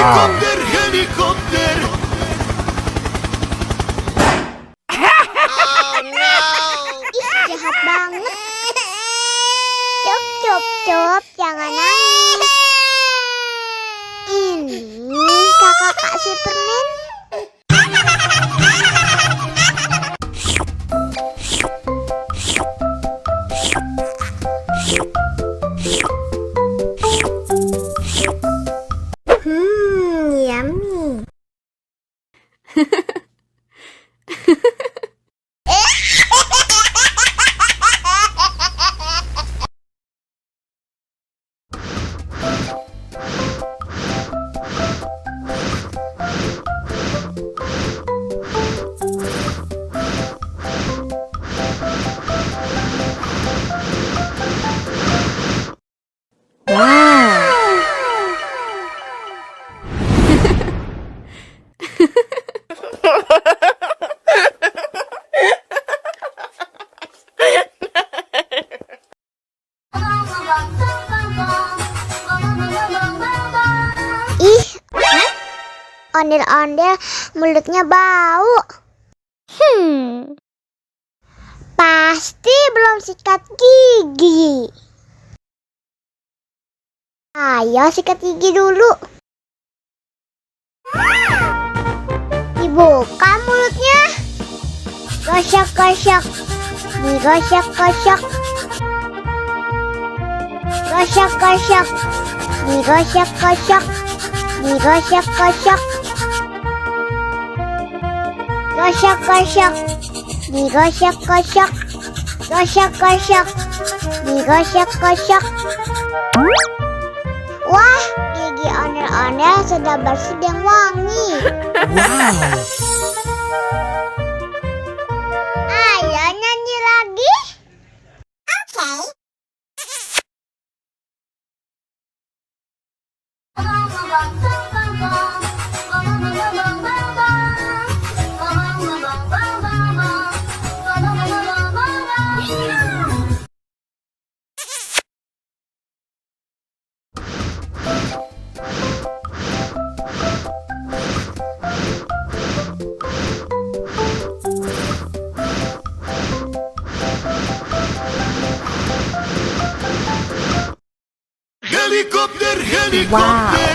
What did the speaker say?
Helikopter, helikopter. Ih, jahat banget. Cop, jangan nangis. Ini kakak kasih permen. Yummy. Ih, ondel-ondel mulutnya bau. Pasti belum sikat gigi. Ayo sikat gigi dulu. Dibuka mulutnya. Gosok-gosok. Digosok-gosok. Gosok-gosok. Digosok-gosok. Digosok-gosok. Gosok-gosok. Digosok-gosok. Gosok-gosok. Digosok-gosok. Wah, gigi ondel-ondel sudah bersih dan wangi. Wow. Ayo nyanyi lagi. Oke. Helikopter, helikopter.